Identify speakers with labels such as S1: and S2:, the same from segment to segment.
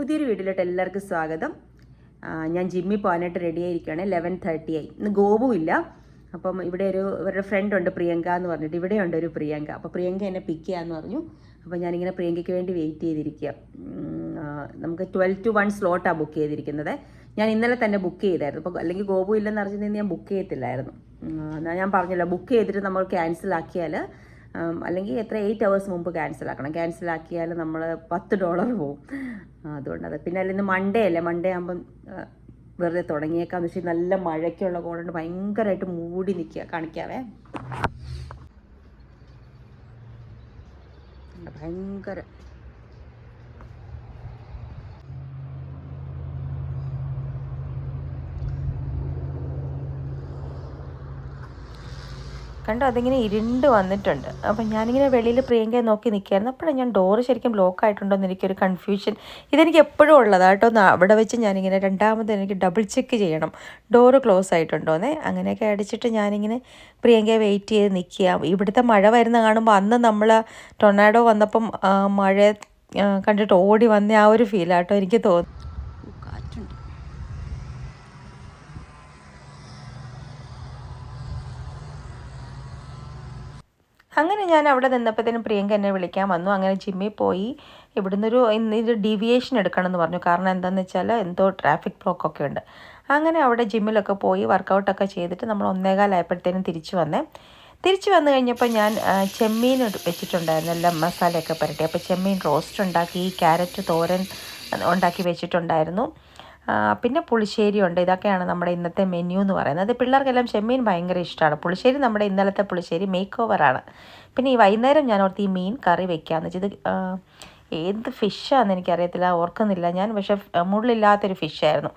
S1: പുതിയൊരു വീഡിയോയിലോട്ട് എല്ലാവർക്കും സ്വാഗതം. ഞാൻ ജിമ്മിൽ പോകാനായിട്ട് റെഡി ആയിരിക്കുകയാണ്. 11:30 ആയി. ഇന്ന് ഗോപുവില്ല. അപ്പം ഇവിടെ ഇവരുടെ ഫ്രണ്ട് ഉണ്ട്, പ്രിയങ്ക എന്ന് പറഞ്ഞിട്ട്. ഇവിടെയുണ്ട് ഒരു പ്രിയങ്ക. അപ്പോൾ പ്രിയങ്ക എന്നെ പിക്ക് ചെയ്യാമെന്ന് പറഞ്ഞു. അപ്പോൾ ഞാനിങ്ങനെ പ്രിയങ്കയ്ക്ക് വേണ്ടി വെയിറ്റ് ചെയ്തിരിക്കുക. നമുക്ക് 12 to 1 സ്ലോട്ടാണ് ബുക്ക് ചെയ്തിരിക്കുന്നത്. ഞാൻ ഇന്നലെ തന്നെ ബുക്ക് ചെയ്തായിരുന്നു. അപ്പോൾ അല്ലെങ്കിൽ ഗോപു ഇല്ലെന്ന് അറിഞ്ഞിരുന്നെങ്കിൽ ഞാൻ ബുക്ക് ചെയ്യത്തില്ലായിരുന്നു. ഞാൻ പറഞ്ഞല്ലോ, ബുക്ക് ചെയ്തിട്ട് നമ്മൾ ക്യാൻസൽ ആക്കിയാൽ അല്ലെങ്കിൽ 8 hours മുമ്പ് ക്യാൻസലാക്കണം. ക്യാൻസലാക്കിയാൽ നമ്മൾ $10 പോവും. അതുകൊണ്ട് പിന്നെ അല്ലെങ്കിൽ ഇന്ന് മൺഡേ അല്ലേ, മൺഡേ ആകുമ്പം വെറുതെ തുടങ്ങിയേക്കാന്ന് വെച്ചാൽ നല്ല മഴയ്ക്കുള്ള കൊണ്ട് ഭയങ്കരമായിട്ട് മൂടി നിൽക്കുക. കാണിക്കാവേ, ഭയങ്കര കണ്ടോ, അതിങ്ങനെ ഇരുണ്ട് വന്നിട്ടുണ്ട്. അപ്പം ഞാനിങ്ങനെ വെളിയിൽ പ്രിയങ്കയെ നോക്കി നിൽക്കുകയായിരുന്നു. അപ്പോഴാണ് ഞാൻ ഡോറ് ശരിക്കും ബ്ലോക്ക് ആയിട്ടുണ്ടോ എന്ന് എനിക്കൊരു കൺഫ്യൂഷൻ. ഇതെനിക്ക് എപ്പോഴും ഉള്ളതാണ് കേട്ടോ. അവിടെ വെച്ച് ഞാനിങ്ങനെ രണ്ടാമത് എനിക്ക് ഡബിൾ ചെക്ക് ചെയ്യണം ഡോറ് ക്ലോസ് ആയിട്ടുണ്ടോയെന്നേ. അങ്ങനെയൊക്കെ അടിച്ചിട്ട് ഞാനിങ്ങനെ പ്രിയങ്കയെ വെയിറ്റ് ചെയ്ത് നിൽക്കുക. ഇവിടുത്തെ മഴ വരുന്ന കാണുമ്പോൾ അന്ന് നമ്മൾ ടൊർണാഡോ വന്നപ്പം മഴ കണ്ടിട്ട് ഓടി വന്ന ആ ഒരു ഫീലാട്ടോ എനിക്ക് തോന്നുന്നു. അങ്ങനെ ഞാൻ അവിടെ നിന്നപ്പോഴത്തേനും പ്രിയങ്ക എന്നെ വിളിക്കാൻ വന്നു. അങ്ങനെ ജിമ്മിൽ പോയി. ഇന്നൊരു ഡീവിയേഷൻ എടുക്കണം എന്ന് പറഞ്ഞു. കാരണം എന്താണെന്ന് വെച്ചാൽ എന്തോ ട്രാഫിക് ബ്ലോക്കൊക്കെ ഉണ്ട്. അങ്ങനെ അവിടെ ജിമ്മിലൊക്കെ പോയി വർക്കൗട്ടൊക്കെ ചെയ്തിട്ട് നമ്മൾ 1:15 തിരിച്ചു വന്നു കഴിഞ്ഞപ്പോൾ ഞാൻ ചെമ്മീൻ വെച്ചിട്ടുണ്ടായിരുന്നു, എല്ലാം മസാലയൊക്കെ പുരട്ടി. അപ്പോൾ ചെമ്മീൻ റോസ്റ്റ് ഉണ്ടാക്കി, ക്യാരറ്റ് തോരൻ ഉണ്ടാക്കി വെച്ചിട്ടുണ്ടായിരുന്നു. പിന്നെ പുളിശ്ശേരി ഉണ്ട്. ഇതൊക്കെയാണ് നമ്മുടെ ഇന്നത്തെ മെനു എന്ന് പറയുന്നത്. പിള്ളേർക്കെല്ലാം ചെമ്മീൻ ഭയങ്കര ഇഷ്ടമാണ്. പുളിശ്ശേരി നമ്മുടെ ഇന്നലത്തെ പുളിശ്ശേരി മേക്ക് ഓവറാണ്. പിന്നെ ഈ വൈകുന്നേരം ഞാൻ ഓർത്ത് ഈ മീൻ കറി വെക്കാമെന്ന് വെച്ചാൽ, ഇത് ഏത് ഫിഷാണെന്ന് എനിക്കറിയത്തില്ല, ഓർക്കുന്നില്ല ഞാൻ. പക്ഷേ മുള്ളില്ലാത്തൊരു ഫിഷായിരുന്നു.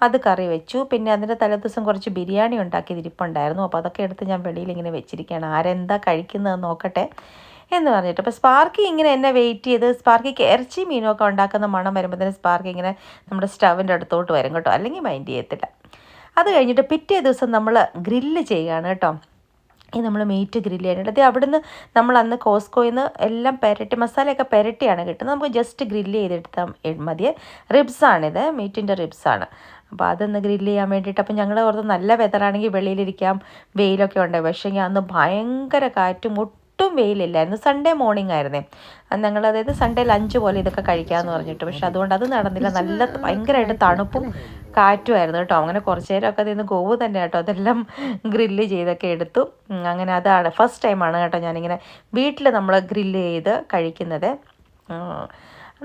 S1: അത് കറി വെച്ചു. പിന്നെ അതിൻ്റെ തലേദിവസം കുറച്ച് ബിരിയാണി ഉണ്ടാക്കി ഇരിപ്പുണ്ടായിരുന്നു. അപ്പോൾ അതൊക്കെ എടുത്ത് ഞാൻ വെളിയിൽ ഇങ്ങനെ വെച്ചിരിക്കുകയാണ്. ആരെന്താ കഴിക്കുന്നതെന്ന് നോക്കട്ടെ എന്ന് പറഞ്ഞിട്ട്. അപ്പോൾ സ്പാർക്കി ഇങ്ങനെ എന്നെ വെയിറ്റ് ചെയ്ത്, സ്പാർക്കിക്ക് ഇറച്ചി മീനൊക്കെ ഉണ്ടാക്കുന്ന മണം വരുമ്പോഴത്തേന് സ്പാർക്കി ഇങ്ങനെ നമ്മുടെ സ്റ്റവിൻ്റെ അടുത്തോട്ട് വരും കേട്ടോ, അല്ലെങ്കിൽ മൈൻഡ് ചെയ്യത്തില്ല. അത് കഴിഞ്ഞിട്ട് പിറ്റേ ദിവസം നമ്മൾ ഗ്രില്ല് ചെയ്യുകയാണ് കേട്ടോ. നമ്മൾ മീറ്റ് ഗ്രില്ല് ചെയ്യാനായിട്ട് അവിടുന്ന് നമ്മൾ അന്ന് കോസ്കോയിൽ നിന്ന് എല്ലാം പെരട്ടി, മസാലയൊക്കെ പെരട്ടിയാണ് കിട്ടുന്നത്. നമുക്ക് ജസ്റ്റ് ഗ്രില്ല് ചെയ്തെടുത്താൽ മതിയെ. റിബ്സാണിത്, മീറ്റിൻ്റെ റിബ്സാണ്. അപ്പോൾ അതൊന്ന് ഗ്രില്ല് ചെയ്യാൻ വേണ്ടിയിട്ട്. അപ്പം ഞങ്ങൾ ഓർത്ത് നല്ല വെതറാണെങ്കിൽ വെളിയിലിരിക്കാം, വെയിലൊക്കെ ഉണ്ട്. പക്ഷേ അന്ന് ഭയങ്കര കാറ്റും ഒട്ടും വെയിലില്ലായിരുന്നു. സൺഡേ മോർണിംഗ് ആയിരുന്നേ. ഞങ്ങൾ അതായത് സൺഡേ ലഞ്ച് പോലെ ഇതൊക്കെ കഴിക്കാമെന്ന് പറഞ്ഞിട്ട്. പക്ഷെ അതുകൊണ്ട് അത് നടന്നില്ല. നല്ല ഭയങ്കരമായിട്ട് തണുപ്പും കാറ്റുമായിരുന്നു കേട്ടോ. അങ്ങനെ കുറച്ച് നേരമൊക്കെ അതിൽ നിന്ന് ഗോവു തന്നെ കേട്ടോ അതെല്ലാം ഗ്രില്ല് ചെയ്തൊക്കെ എടുത്തു. അങ്ങനെ അതാണ് ഫസ്റ്റ് ടൈമാണ് കേട്ടോ ഞാനിങ്ങനെ വീട്ടിൽ നമ്മൾ ഗ്രില്ല് ചെയ്ത് കഴിക്കുന്നത്.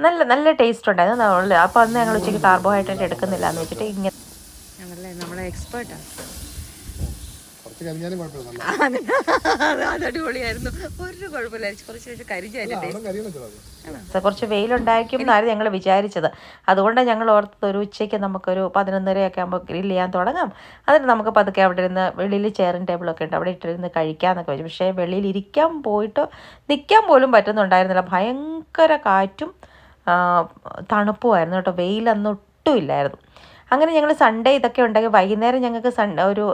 S1: നല്ല നല്ല ടേസ്റ്റ് ഉണ്ടായിരുന്നു. അപ്പോൾ അന്ന് ഞങ്ങൾ ഉച്ചയ്ക്ക് കാർബോഹൈഡ്രേറ്റ് എടുക്കുന്നില്ല എന്ന് വെച്ചിട്ട് ഇങ്ങനെ ആണല്ലേ, നമ്മളെ എക്സ്പേർട്ടാണ്. അത് അടിപൊളിയായിരുന്നു, ഒരു കുഴപ്പമില്ലായിരുന്നു. കുറച്ച് കരിഞ്ഞായിരുന്നു. കുറച്ച് വെയിലുണ്ടായിരിക്കുമെന്നായിരുന്നു ഞങ്ങൾ വിചാരിച്ചത്. അതുകൊണ്ടാണ് ഞങ്ങൾ ഓർത്തത് ഒരു ഉച്ചയ്ക്ക് നമുക്കൊരു 11:30 ആകുമ്പോൾ ഗ്രില്ല് ചെയ്യാൻ തുടങ്ങാം. അതിന് നമുക്ക് പതുക്കെ അവിടെ ഇരുന്ന് വെളിയിൽ ചെയറും ടേബിളൊക്കെ ഉണ്ട്, അവിടെ ഇട്ടിരുന്ന് കഴിക്കാമെന്നൊക്കെ വെച്ചു. പക്ഷേ വെളിയിൽ ഇരിക്കാൻ പോയിട്ട് നിൽക്കാൻ പോലും പറ്റുന്നുണ്ടായിരുന്നില്ല. ഭയങ്കര കാറ്റും തണുപ്പുമായിരുന്നു കേട്ടോ. വെയിലൊന്നും ഒട്ടും ഇല്ലായിരുന്നു. അങ്ങനെ ഞങ്ങൾ സൺഡേ ഇതൊക്കെ ഉണ്ടാക്കി. വൈകുന്നേരം ഞങ്ങൾക്ക് ഒരു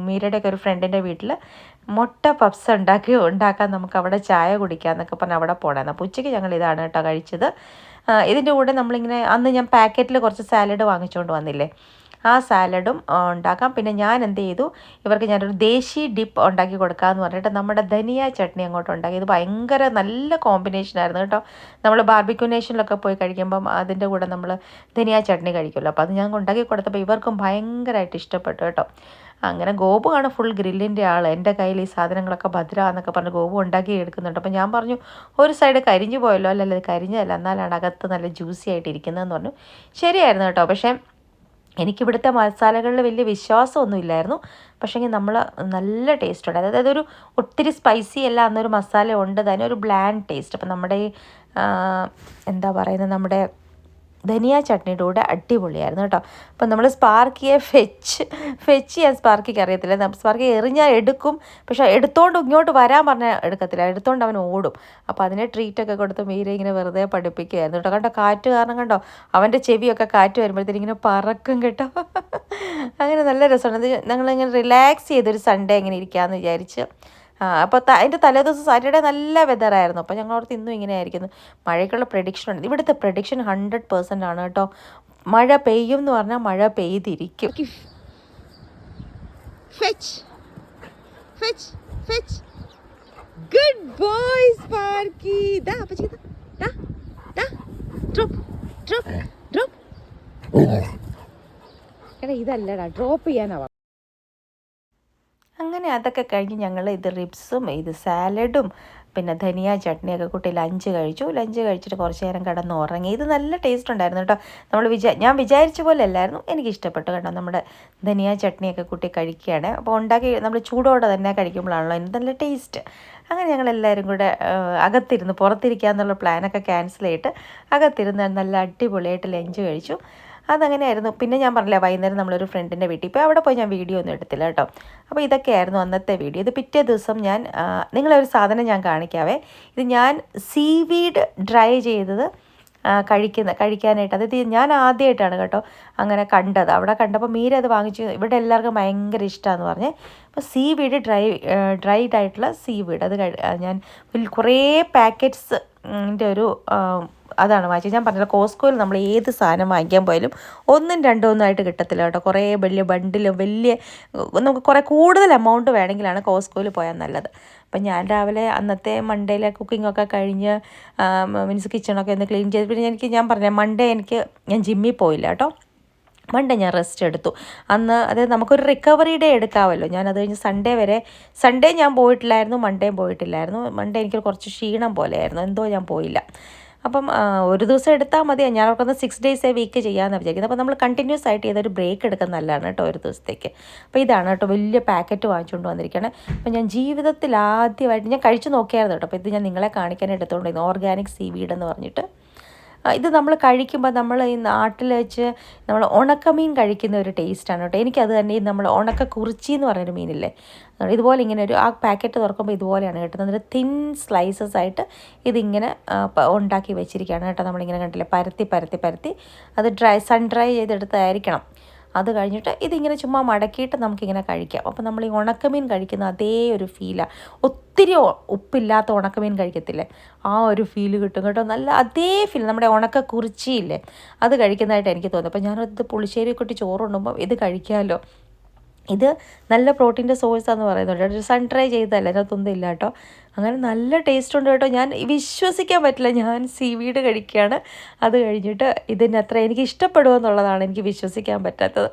S1: മീരയുടെയൊക്കെ ഒരു ഫ്രണ്ടിൻ്റെ വീട്ടിൽ മുട്ട പപ്സ് ഉണ്ടാക്കാൻ നമുക്ക് അവിടെ ചായ കുടിക്കാമെന്നൊക്കെ പറഞ്ഞ് അവിടെ പോകണമെന്ന്. അപ്പോൾ ഉച്ചയ്ക്ക് ഞങ്ങൾ ഇതാണ് കേട്ടോ കഴിച്ചത്. ഇതിൻ്റെ കൂടെ നമ്മളിങ്ങനെ അന്ന് ഞാൻ പാക്കറ്റിൽ കുറച്ച് സാലഡ് വാങ്ങിച്ചുകൊണ്ട് വന്നില്ലേ, ആ സാലഡും ഉണ്ടാക്കാം. പിന്നെ ഞാൻ എന്ത് ചെയ്തു, ഇവർക്ക് ഞാനൊരു ദേശി ഡിപ്പ് ഉണ്ടാക്കി കൊടുക്കാമെന്ന് പറഞ്ഞിട്ട് നമ്മുടെ ധനിയ ചട്നി അങ്ങോട്ട് ഉണ്ടാക്കി. ഇത് ഭയങ്കര നല്ല കോമ്പിനേഷനായിരുന്നു കേട്ടോ. നമ്മൾ ബാർബിക്യൂ നേഷനിലൊക്കെ പോയി കഴിക്കുമ്പം അതിൻ്റെ കൂടെ നമ്മൾ ധനിയ ചട്നി കഴിക്കുമല്ലോ. അപ്പോൾ അത് ഞാൻ ഉണ്ടാക്കി കൊടുത്തപ്പോൾ ഇവർക്കും ഭയങ്കരമായിട്ട് ഇഷ്ടപ്പെട്ടു കേട്ടോ. അങ്ങനെ ഗോപുവാണ് ഫുൾ ഗ്രില്ലിൻ്റെ ആൾ. എൻ്റെ കയ്യിൽ ഈ സാധനങ്ങളൊക്കെ ഭദ്ര എന്നൊക്കെ പറഞ്ഞ് ഗോപു ഉണ്ടാക്കി എടുക്കുന്നുണ്ട്. അപ്പോൾ ഞാൻ പറഞ്ഞു ഒരു സൈഡ് കരിഞ്ഞു പോയല്ലോ, അല്ലല്ല കരിഞ്ഞല്ല, എന്നാലാണ് അകത്ത് നല്ല ജ്യൂസി ആയിട്ട് ഇരിക്കുന്നതെന്ന് പറഞ്ഞു. ശരിയായിരുന്നു കേട്ടോ. പക്ഷേ എനിക്കിവിടുത്തെ മസാലകളിൽ വലിയ വിശ്വാസമൊന്നും ഇല്ലായിരുന്നു. പക്ഷേങ്കിൽ നമ്മൾ നല്ല ടേസ്റ്റ് ഉണ്ട്. അതായത് ഒരു ഒത്തിരി സ്പൈസി അല്ല, എന്നൊരു മസാല ഉണ്ട്, തന്നെ ഒരു ബ്ലാൻഡ് ടേസ്റ്റ്. അപ്പം നമ്മുടെ ഈ എന്താ പറയുന്നത്, നമ്മുടെ ധനിയ ചട്നിയുടെ കൂടെ അടിപൊളിയായിരുന്നു കേട്ടോ. അപ്പം നമ്മൾ സ്പാർക്കിയെ ഫെച്ച് ചെയ്യാൻ സ്പാർക്കിക്ക് അറിയത്തില്ല. സ്പാർക്കി എറിഞ്ഞാൽ എടുക്കും, പക്ഷെ എടുത്തോണ്ട് ഇങ്ങോട്ട് വരാൻ പറഞ്ഞാൽ എടുക്കത്തില്ല, എടുത്തോണ്ട് അവൻ ഓടും. അപ്പോൾ അതിനെ ട്രീറ്റൊക്കെ കൊടുത്ത് മീര ഇങ്ങനെ വെറുതെ പഠിപ്പിക്കുകയായിരുന്നു കേട്ടോ. കണ്ടോ കാറ്റ് കാരണം കണ്ടോ, അവൻ്റെ ചെവിയൊക്കെ കാറ്റ് വരുമ്പോഴത്തേനും ഇങ്ങനെ പറക്കും കേട്ടോ. അങ്ങനെ നല്ല രസമാണ്. ഞങ്ങളിങ്ങനെ റിലാക്സ് ചെയ്തൊരു സൺഡേ അങ്ങനെ ഇരിക്കാമെന്ന് വിചാരിച്ച് അപ്പോൾ അതിൻ്റെ തലേദിവസം സാറ്റർഡേ നല്ല വെതറായിരുന്നു. അപ്പോൾ ഞങ്ങളോർത്ത് ഇന്നും ഇങ്ങനെ ആയിരിക്കുന്നു. മഴയ്ക്കുള്ള പ്രഡിക്ഷൻ ഉണ്ട്. ഇവിടുത്തെ പ്രഡിക്ഷൻ 100% ആണ് കേട്ടോ. മഴ പെയ്യും എന്ന് പറഞ്ഞാൽ മഴ പെയ്തിരിക്കും. Good boy Sparky. എടാ ഇതല്ലടാ, ഡ്രോപ്പ് ചെയ്യാനാവാ. അങ്ങനെ അതൊക്കെ കഴിഞ്ഞ് ഞങ്ങൾ ഇത് റിബ്സും ഇത് സാലഡും പിന്നെ ധനിയ ചട്നിയൊക്കെ കൂട്ടി ലഞ്ച് കഴിച്ചിട്ട് കുറച്ച് നേരം കിടന്ന് ഉറങ്ങി. ഇത് നല്ല ടേസ്റ്റ് ഉണ്ടായിരുന്നു കേട്ടോ. ഞാൻ വിചാരിച്ച പോലെ അല്ലായിരുന്നു, എനിക്ക് ഇഷ്ടപ്പെട്ടു കേട്ടോ. നമ്മുടെ ധനിയ ചട്നിയൊക്കെ കൂട്ടി കഴിക്കുകയാണ്. അപ്പോൾ ഉണ്ടാക്കി നമ്മൾ ചൂടോടെ തന്നെ കഴിക്കുമ്പോഴാണല്ലോ അതിന് നല്ല ടേസ്റ്റ്. അങ്ങനെ ഞങ്ങളെല്ലാവരും കൂടെ അകത്തിരുന്ന്, പുറത്തിരിക്കുക എന്നുള്ള പ്ലാനൊക്കെ ക്യാൻസൽ ചെയ്തിട്ട് അകത്തിരുന്ന് നല്ല അടിപൊളിയായിട്ട് ലഞ്ച് കഴിച്ചു. അതങ്ങനെയായിരുന്നു. പിന്നെ ഞാൻ പറഞ്ഞില്ല, വൈകുന്നേരം നമ്മളൊരു ഫ്രണ്ടിൻ്റെ വീട്ടിൽ ഇപ്പോൾ അവിടെ പോയി ഞാൻ വീഡിയോ ഒന്നും എടുത്തില്ല കേട്ടോ. അപ്പോൾ ഇതൊക്കെയായിരുന്നു അന്നത്തെ വീഡിയോ. ഇത് പിറ്റേ ദിവസം ഞാൻ നിങ്ങളൊരു സാധനം ഞാൻ കാണിക്കാവേ. ഇത് ഞാൻ സീവീഡ് ഡ്രൈ ചെയ്തത് കഴിക്കാനായിട്ട്, അതായത് ഞാൻ ആദ്യമായിട്ടാണ് കേട്ടോ അങ്ങനെ കണ്ടത്. അവിടെ കണ്ടപ്പോൾ മീര അത് വാങ്ങിച്ചു. ഇവിടെ എല്ലാവർക്കും ഭയങ്കര ഇഷ്ടമാണെന്ന് പറഞ്ഞേ. അപ്പോൾ സീവീഡ് ഡ്രൈഡ് ആയിട്ടുള്ള സീവീഡ് അത് ഞാൻ കുറേ പാക്കറ്റ്സ് ഒരു അതാണ് വാങ്ങിച്ചത്. ഞാൻ പറഞ്ഞില്ല, കോസ്കോയിൽ നമ്മൾ ഏത് സാധനം വാങ്ങിക്കാൻ പോയാലും 1ഉം 2ഉം ആയിട്ട് കിട്ടത്തില്ല കേട്ടോ. കുറേ വലിയ ബണ്ടിലും നമുക്ക് കുറേ കൂടുതൽ എമൗണ്ട് വേണമെങ്കിലാണ് കോസ്കോയിൽ പോയാൽ നല്ലത്. അപ്പം ഞാൻ രാവിലെ അന്നത്തെ മൺഡേയിലെ കുക്കിങ്ങൊക്കെ കഴിഞ്ഞ് മീൻസ് കിച്ചണൊക്കെ ഒന്ന് ക്ലീൻ ചെയ്ത് പിന്നെ ഞാൻ പറഞ്ഞ മൺഡേ ഞാൻ ജിമ്മിൽ പോയില്ല കേട്ടോ. മൺഡേ ഞാൻ റെസ്റ്റ് എടുത്തു. അന്ന് അതായത് നമുക്കൊരു റിക്കവറി ഡേ എടുക്കാമല്ലോ. ഞാനത് കഴിഞ്ഞ് സൺഡേ ഞാൻ പോയിട്ടില്ലായിരുന്നു, മൺഡേയും പോയിട്ടില്ലായിരുന്നു. മൺഡേ എനിക്ക് കുറച്ച് ക്ഷീണം പോലെയായിരുന്നു, എന്തോ ഞാൻ പോയില്ല. അപ്പം ഒരു ദിവസം എടുത്താൽ മതി. ഞാൻ ഓർക്കുന്നത് 6 days a week ചെയ്യാമെന്ന് വിചാരിക്കുന്നത്. അപ്പോൾ നമ്മൾ കണ്ടിന്യൂസ് ആയിട്ട് ചെയ്തൊരു ബ്രേക്ക് എടുക്കുന്നത് നല്ലതാണ് കേട്ടോ ഒരു ദിവസത്തേക്ക്. അപ്പോൾ ഇതാണ് കേട്ടോ വലിയ പാക്കറ്റ് വാങ്ങിച്ചുകൊണ്ട് വന്നിരിക്കുകയാണ്. അപ്പോൾ ഞാൻ ജീവിതത്തിൽ ആദ്യമായിട്ട് ഞാൻ കഴിച്ചു നോക്കിയായിരുന്നു കേട്ടോ. അപ്പോൾ ഇത് ഞാൻ നിങ്ങളെ കാണിക്കാൻ എടുത്തുകൊണ്ടിരുന്നു, ഓർഗാനിക് സീവീഡ് എന്ന് പറഞ്ഞിട്ട്. ഇത് നമ്മൾ കഴിക്കുമ്പോൾ നമ്മൾ ഈ നാട്ടിൽ വെച്ച് നമ്മൾ ഉണക്കമീൻ കഴിക്കുന്ന ഒരു ടേസ്റ്റാണ് കേട്ടോ. എനിക്കത് തന്നെ ഈ നമ്മൾ ഉണക്ക കുറിച്ചി എന്ന് പറഞ്ഞൊരു മീനില്ലേ, ഇതുപോലെ ഇങ്ങനെ ആ പാക്കറ്റ് തുറക്കുമ്പോൾ ഇതുപോലെയാണ് കിട്ടുന്നത്. എന്നിട്ട് തിൻ സ്ലൈസസ് ആയിട്ട് ഇതിങ്ങനെ ഉണ്ടാക്കി വെച്ചിരിക്കുകയാണ് കേട്ടോ. നമ്മളിങ്ങനെ കണ്ടില്ലേ, പരത്തി അത് സൺ ഡ്രൈ ചെയ്തെടുത്തായിരിക്കണം. അത് കഴിഞ്ഞിട്ട് ഇതിങ്ങനെ ചുമ്മാ മടക്കിയിട്ട് നമുക്കിങ്ങനെ കഴിക്കാം. അപ്പോൾ നമ്മൾ ഈ ഉണക്കമീൻ കഴിക്കുന്ന അതേ ഒരു ഫീലാണ്. ഒത്തിരി ഉപ്പില്ലാത്ത ഉണക്കമീൻ കഴിക്കത്തില്ലേ, ആ ഒരു ഫീല് കിട്ടും കേട്ടോ. നല്ല അതേ ഫീൽ നമ്മുടെ ഉണക്ക കുറിച്ചിയില്ലേ, അത് കഴിക്കുന്നതായിട്ട് എനിക്ക് തോന്നുന്നു. അപ്പോൾ ഞാനത് പുളിശ്ശേരി കൊട്ടി ചോറുണ്ടുമ്പോൾ ഇത് കഴിക്കാമല്ലോ. ഇത് നല്ല പ്രോട്ടീൻ്റെ സോഴ്സാന്ന് പറയുന്നുണ്ട്. സൺ ഡ്രൈ ചെയ്തതല്ല, അതിനകത്തൊന്നും ഇല്ല കേട്ടോ. അങ്ങനെ നല്ല ടേസ്റ്റ് ഉണ്ട് കേട്ടോ. ഞാൻ വിശ്വസിക്കാൻ പറ്റില്ല, ഞാൻ സീവീഡ് കഴിക്കുകയാണ്. അത് കഴിഞ്ഞിട്ട് ഇതിനത്ര എനിക്ക് ഇഷ്ടപ്പെടുമെന്നുള്ളതാണ് എനിക്ക് വിശ്വസിക്കാൻ പറ്റാത്തത്.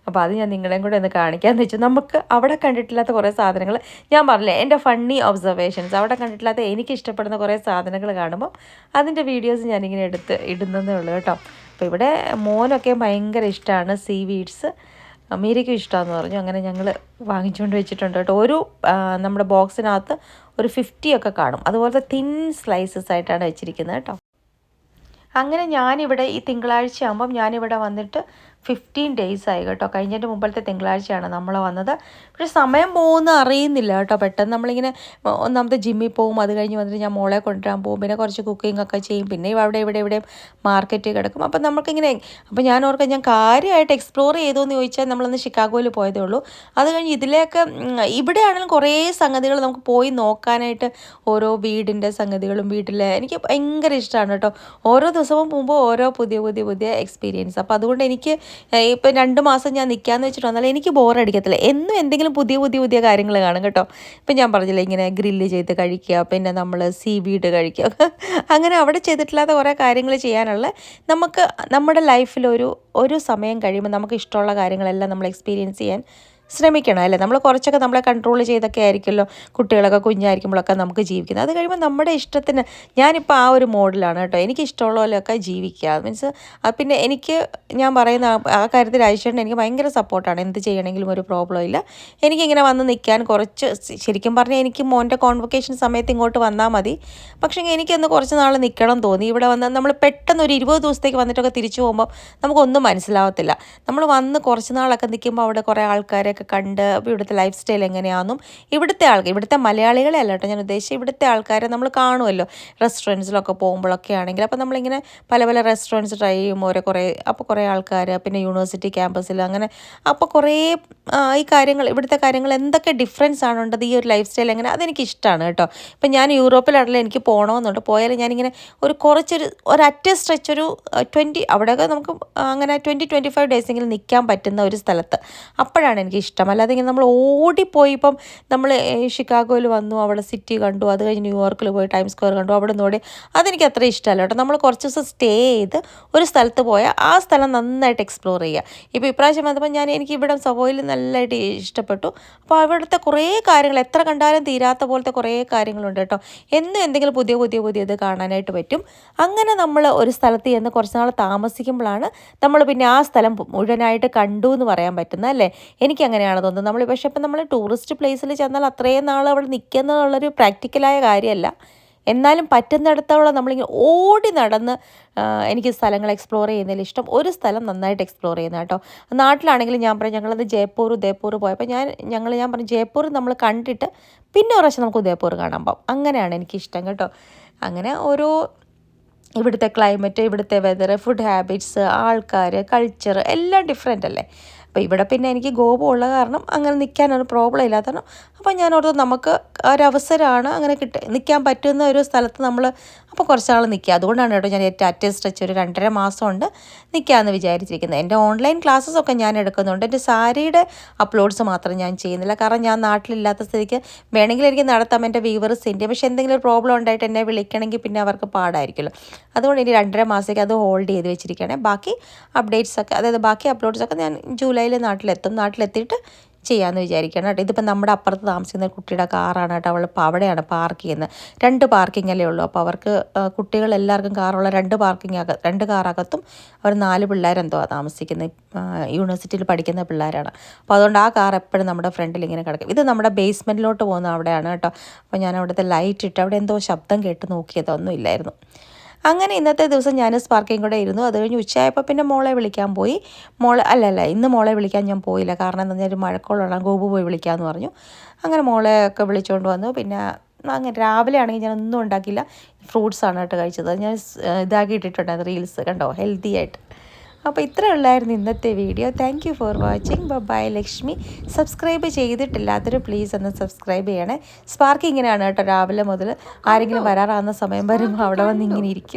S1: അപ്പോൾ അത് ഞാൻ നിങ്ങളെയും കൂടെ ഒന്ന് കാണിക്കാമെന്ന് വെച്ചു. നമുക്ക് അവിടെ കണ്ടിട്ടില്ലാത്ത കുറേ സാധനങ്ങൾ, ഞാൻ പറഞ്ഞില്ലേ എൻ്റെ ഫണ്ണി ഒബ്സർവേഷൻസ്, അവിടെ കണ്ടിട്ടില്ലാത്ത എനിക്ക് ഇഷ്ടപ്പെടുന്ന കുറേ സാധനങ്ങൾ കാണുമ്പോൾ അതിൻ്റെ വീഡിയോസ് ഞാനിങ്ങനെ എടുത്ത് ഇടുന്നതേ ഉള്ളൂ കേട്ടോ. അപ്പോൾ ഇവിടെ മോനൊക്കെ ഭയങ്കര ഇഷ്ടമാണ് സീവീഡ്സ്, മീരയ്ക്കും ഇഷ്ടമാണെന്ന് പറഞ്ഞു. അങ്ങനെ ഞങ്ങൾ വാങ്ങിച്ചുകൊണ്ട് വെച്ചിട്ടുണ്ട് കേട്ടോ. നമ്മുടെ ബോക്സിനകത്ത് ഒരു 50 ഒക്കെ കാണും. അതുപോലത്തെ തിൻ സ്ലൈസസ് ആയിട്ടാണ് വെച്ചിരിക്കുന്നത് കേട്ടോ. അങ്ങനെ ഞാനിവിടെ ഈ തിങ്കളാഴ്ച ആകുമ്പം ഞാനിവിടെ വന്നിട്ട് 15 days ആയി കേട്ടോ. കഴിഞ്ഞതിൻ്റെ മുമ്പത്തെ തിങ്കളാഴ്ചയാണ് നമ്മൾ വന്നത്. പക്ഷേ സമയം പോകുന്ന അറിയുന്നില്ല കേട്ടോ. പെട്ടെന്ന് നമ്മളിങ്ങനെ ഒന്നാമത്തെ ജിമ്മിൽ പോകും, അത് കഴിഞ്ഞ് വന്നിട്ട് ഞാൻ മോളെ കൊണ്ടുവരാൻ പോകും, പിന്നെ കുറച്ച് കുക്കിംഗ് ഒക്കെ ചെയ്യും, പിന്നെ ഇവിടെ മാർക്കറ്റ് കിടക്കും. അപ്പം നമുക്കിങ്ങനെ അപ്പം ഞാൻ ഓർക്കാം ഞാൻ കാര്യമായിട്ട് എക്സ്പ്ലോർ ചെയ്തു എന്ന് ചോദിച്ചാൽ നമ്മളന്ന് ഷിക്കാഗോയിൽ പോയതേ ഉള്ളൂ. അത് കഴിഞ്ഞ് ഇതിലേക്ക് ഇവിടെയാണെങ്കിലും കുറേ സംഗതികൾ നമുക്ക് പോയി നോക്കാനായിട്ട്, ഓരോ വീടിൻ്റെ സംഗതികളും എനിക്ക് ഭയങ്കര ഇഷ്ടമാണ് കേട്ടോ. ഓരോ ദിവസവും പോകുമ്പോൾ ഓരോ പുതിയ എക്സ്പീരിയൻസ്. അപ്പോൾ അതുകൊണ്ട് എനിക്ക് ഇപ്പം 2 മാസം ഞാൻ നിൽക്കാമെന്ന് വെച്ചിട്ട് വന്നാൽ എനിക്ക് ബോറടിക്കത്തില്ല. എന്നും എന്തെങ്കിലും പുതിയ കാര്യങ്ങൾ കാണും കേട്ടോ. ഇപ്പം ഞാൻ പറഞ്ഞില്ലേ, ഇങ്ങനെ ഗ്രില്ല് ചെയ്ത് കഴിക്കുക, പിന്നെ നമ്മൾ സീവീഡ് കഴിക്കുക, അങ്ങനെ അവിടെ ചെയ്തിട്ടില്ലാത്ത കുറേ കാര്യങ്ങൾ ചെയ്യാനുള്ള നമുക്ക് നമ്മുടെ ലൈഫിൽ ഒരു സമയം കഴിയുമ്പോൾ നമുക്ക് ഇഷ്ടമുള്ള കാര്യങ്ങളെല്ലാം നമ്മൾ എക്സ്പീരിയൻസ് ചെയ്യാൻ ശ്രമിക്കണം അല്ലേ. നമ്മൾ കുറച്ചൊക്കെ നമ്മളെ കൺട്രോൾ ചെയ്തൊക്കെ ആയിരിക്കുമല്ലോ കുട്ടികളൊക്കെ കുഞ്ഞായിരിക്കുമ്പോഴൊക്കെ നമുക്ക് ജീവിക്കുന്നത്. അത് കഴിയുമ്പോൾ നമ്മുടെ ഇഷ്ടത്തിന്, ഞാനിപ്പോൾ ആ ഒരു മോഡിലാണ് കേട്ടോ. എനിക്ക് ഇഷ്ടമുള്ള പോലെയൊക്കെ ജീവിക്കുക. മീൻസ് പിന്നെ ഞാൻ പറയുന്ന ആ കാര്യത്തിൽ ആയിഷേട്ടൻ എനിക്ക് ഭയങ്കര സപ്പോർട്ടാണ്. എന്ത് ചെയ്യണമെങ്കിലും ഒരു പ്രോബ്ലം ഇല്ല. എനിക്കിങ്ങനെ വന്ന് നിൽക്കാൻ ശരിക്കും പറഞ്ഞാൽ എനിക്ക് മോൻ്റെ കോൺവൊക്കേഷൻ സമയത്ത് ഇങ്ങോട്ട് വന്നാൽ മതി. പക്ഷേ എനിക്കൊന്ന് കുറച്ച് നാൾ നിൽക്കണം തോന്നി. ഇവിടെ വന്ന് നമ്മൾ പെട്ടെന്ന് ഒരു 20 ദിവസത്തേക്ക് വന്നിട്ടൊക്കെ തിരിച്ചു പോകുമ്പോൾ നമുക്കൊന്നും മനസ്സിലാവത്തില്ല. നമ്മൾ വന്ന് കുറച്ച് നാളൊക്കെ നിൽക്കുമ്പോൾ അവിടെ കുറേ ആൾക്കാരെ കാര്യങ്ങളൊക്കെ കണ്ട് ഇവിടുത്തെ ലൈഫ് സ്റ്റൈൽ എങ്ങനെയാണെന്നും ഇവിടുത്തെ മലയാളികളെ അല്ല കേട്ടോ ഞാൻ ഉദ്ദേശിച്ചത്, ഇവിടുത്തെ ആൾക്കാരെ നമ്മൾ കാണുമല്ലോ റെസ്റ്റോറൻറ്റ്സിലൊക്കെ പോകുമ്പോഴൊക്കെ ആണെങ്കിൽ. അപ്പോൾ നമ്മളിങ്ങനെ പല പല റെസ്റ്റോറൻറ്റ്സ് ട്രൈ ചെയ്യും അപ്പോൾ കുറേ ആൾക്കാർ, പിന്നെ യൂണിവേഴ്സിറ്റി ക്യാമ്പസിൽ അങ്ങനെ. അപ്പോൾ കുറേ ഈ കാര്യങ്ങൾ, ഇവിടുത്തെ കാര്യങ്ങൾ എന്തൊക്കെ ഡിഫറൻസ് ആണുണ്ടത്, ഈ ഒരു ലൈഫ് സ്റ്റൈൽ എങ്ങനെ, അതെനിക്ക് ഇഷ്ടമാണ് കേട്ടോ. ഇപ്പം ഞാൻ യൂറോപ്പിലാണല്ലോ എനിക്ക് പോകണമെന്നുണ്ട്. പോയാലും ഞാനിങ്ങനെ ഒരു അറ്റ സ്ട്രെച്ച് ഒരു 20 അവിടെയൊക്കെ നമുക്ക് അങ്ങനെ 20-25 ഡേയ്സെങ്കിലും നിൽക്കാൻ പറ്റുന്ന ഒരു സ്ഥലത്ത്, അപ്പോഴാണ് എനിക്ക് ഇഷ്ടം. അല്ലാതെ ഇങ്ങനെ നമ്മൾ ഓടിപ്പോയി, ഇപ്പം നമ്മൾ ഷിക്കാഗോയിൽ വന്നു, അവിടെ സിറ്റി കണ്ടു, അത് കഴിഞ്ഞ് ന്യൂയോർക്കിൽ പോയി ടൈം സ്ക്വയർ കണ്ടു, അവിടെ നിന്ന് ഓടി, അതെനിക്ക് അത്ര ഇഷ്ടമല്ല കേട്ടോ. നമ്മൾ കുറച്ച് ദിവസം സ്റ്റേ ചെയ്ത് ഒരു സ്ഥലത്ത് പോയാൽ ആ സ്ഥലം നന്നായിട്ട് എക്സ്പ്ലോർ ചെയ്യുക. ഇപ്പോൾ ഇപ്രാവശ്യം വന്നപ്പോൾ എനിക്ക് ഇവിടെ സവോയിൽ നല്ലതായിട്ട് ഇഷ്ടപ്പെട്ടു. അപ്പോൾ അവിടുത്തെ കുറേ കാര്യങ്ങൾ എത്ര കണ്ടാലും തീരാത്ത പോലത്തെ കുറേ കാര്യങ്ങളുണ്ട് കേട്ടോ. എന്നും എന്തെങ്കിലും പുതിയത് കാണാനായിട്ട് പറ്റും. അങ്ങനെ നമ്മൾ ഒരു സ്ഥലത്ത് ചെന്ന് കുറച്ച് നാൾ താമസിക്കുമ്പോഴാണ് നമ്മൾ പിന്നെ ആ സ്ഥലം മുഴുവനായിട്ട് കണ്ടു എന്ന് പറയാൻ പറ്റുന്നത്, അല്ലേ? എനിക്കങ്ങനെയാണ് തോന്നുന്നത്. പക്ഷേ ഇപ്പം നമ്മൾ ടൂറിസ്റ്റ് പ്ലേസിൽ ചെന്നാൽ അത്രയും നാൾ അവിടെ നിൽക്കുക എന്നുള്ളൊരു പ്രാക്ടിക്കലായ കാര്യമല്ല. എന്നാലും പറ്റുന്നിടത്തോളം നമ്മളിങ്ങനെ ഓടി നടന്ന് എനിക്ക് സ്ഥലങ്ങൾ എക്സ്പ്ലോർ ചെയ്യുന്നതിൽ ഇഷ്ടം. ഒരു സ്ഥലം നന്നായിട്ട് എക്സ്പ്ലോർ ചെയ്യുന്നത് കേട്ടോ. നാട്ടിലാണെങ്കിലും ഞാൻ പറയും, ഞങ്ങളത് ഉദയ്പൂർ പോയപ്പോൾ ഞാൻ പറഞ്ഞു ജയ്പൂർ നമ്മൾ കണ്ടിട്ട് പിന്നെ ഒരു പ്രാവശ്യം നമുക്ക് ഉദയ്പൂർ കാണാൻ പോകാം. അങ്ങനെയാണ് എനിക്കിഷ്ടം കേട്ടോ. അങ്ങനെ ഇവിടുത്തെ ക്ലൈമറ്റ്, ഇവിടുത്തെ വെതർ, ഫുഡ് ഹാബിറ്റ്സ്, ആൾക്കാർ, കൾച്ചർ എല്ലാം ഡിഫറെൻ്റ് അല്ലേ. അപ്പോൾ ഇവിടെ പിന്നെ എനിക്ക് ഗോപം ഉള്ള കാരണം അങ്ങനെ നിൽക്കാനൊരു പ്രോബ്ലം ഇല്ലാത്ത കാരണം, അപ്പോൾ ഞാൻ ഓർത്ത് നമുക്ക് ഒരവസരമാണ് അങ്ങനെ നിൽക്കാൻ പറ്റുന്ന ഒരു സ്ഥലത്ത് നമ്മൾ അപ്പോൾ കുറച്ച് നാൾ നിൽക്കുക. അതുകൊണ്ടാണ് കേട്ടോ ഞാൻ അറ്റ് സ്ട്രെച്ച് ഒരു 2.5 മാസം കൊണ്ട് നിൽക്കാമെന്ന് വിചാരിച്ചിരിക്കുന്നത്. എൻ്റെ ഓൺലൈൻ ക്ലാസ്സസൊക്കെ ഞാൻ എടുക്കുന്നുണ്ട്. എൻ്റെ സാരിയുടെ അപ്ലോഡ്സ് മാത്രം ഞാൻ ചെയ്യുന്നില്ല, കാരണം ഞാൻ നാട്ടിലില്ലാത്ത സ്ഥിതിക്ക് വേണമെങ്കിൽ എനിക്ക് നടത്താം, എൻ്റെ വ്യൂവേഴ്സ് ഉണ്ട്. പക്ഷേ എന്തെങ്കിലും ഒരു പ്രോബ്ലം ഉണ്ടായിട്ട് എന്നെ വിളിക്കണമെങ്കിൽ പിന്നെ അവർക്ക് പാടായിരിക്കുമല്ലോ. അതുകൊണ്ട് ഇനി 2.5 മാസത്തേക്ക് അത് ഹോൾഡ് ചെയ്ത് വെച്ചിരിക്കുകയാണ്. ബാക്കി അപ്ഡേറ്റ്സൊക്കെ, അതായത് ബാക്കി അപ്ലോഡ്സൊക്കെ ഞാൻ ജൂലൈയിൽ നാട്ടിലെത്തിയിട്ട് ചെയ്യാമെന്ന് വിചാരിക്കണം കേട്ടോ. ഇതിപ്പോൾ നമ്മുടെ അപ്പുറത്ത് താമസിക്കുന്ന കുട്ടിയുടെ കാറാണ് കേട്ടോ. അവൾ ഇപ്പോൾ അവിടെയാണ് പാർക്ക് ചെയ്യുന്നത്. 2 പാർക്കിങ്ങല്ലേ ഉള്ളൂ. അപ്പോൾ അവർക്ക് കുട്ടികളെല്ലാവർക്കും കാറുള്ള 2 കാറകത്തും അവർ 4 പിള്ളേരെന്തോ താമസിക്കുന്നത്, യൂണിവേഴ്സിറ്റിയിൽ പഠിക്കുന്ന പിള്ളേരാണ്. അപ്പോൾ അതുകൊണ്ട് ആ കാർ എപ്പോഴും നമ്മുടെ ഫ്രണ്ടിൽ ഇങ്ങനെ കിടക്കും. ഇത് നമ്മുടെ ബേസ്മെൻറ്റിലോട്ട് പോകുന്ന അവിടെയാണ് കേട്ടോ. അപ്പോൾ ഞാൻ അവിടുത്തെ ലൈറ്റ് ഇട്ട് അവിടെ എന്തോ ശബ്ദം കേട്ട് നോക്കിയതൊന്നും ഇല്ലായിരുന്നു. അങ്ങനെ ഇന്നത്തെ ദിവസം ഞാൻ സ്പാർക്കിങ് കൂടെ ഇരുന്നു. അത് കഴിഞ്ഞ് ഉച്ചയായപ്പോൾ പിന്നെ മോളെ വിളിക്കാൻ പോയി. ഇന്ന് മോളെ വിളിക്കാൻ ഞാൻ പോയില്ല, കാരണം എന്താ പറഞ്ഞാൽ ഒരു മഴക്കോളാണ്. ഗോപു പോയി വിളിക്കാമെന്ന് പറഞ്ഞു. അങ്ങനെ മോളെയൊക്കെ വിളിച്ചുകൊണ്ട് വന്നു. പിന്നെ അങ്ങനെ രാവിലെ ആണെങ്കിൽ ഞാൻ ഒന്നും ഉണ്ടാക്കിയില്ല, ഫ്രൂട്ട്സാണ് കേട്ടോ കഴിച്ചത്. ഞാൻ ഇതാക്കി ഇട്ടിട്ടുണ്ടായിരുന്നു റീൽസ്, കണ്ടോ, ഹെൽത്തി ആയിട്ട്. അപ്പോൾ ഇത്രയേ ഉള്ളായിരുന്നു ഇന്നത്തെ വീഡിയോ. Thank you for watching. Bye Lakshmi. Subscribe ചെയ്തിട്ടില്ലാത്തൊരു പ്ലീസ് ഒന്ന് സബ്സ്ക്രൈബ് ചെയ്യണേ. സ്പാർക്ക് ഇങ്ങനെയാണ് കേട്ടോ, രാവിലെ മുതൽ ആരെങ്കിലും വരാറാകുന്ന സമയം വരുമ്പോൾ അവിടെ വന്ന് ഇങ്ങനെ ഇരിക്കും.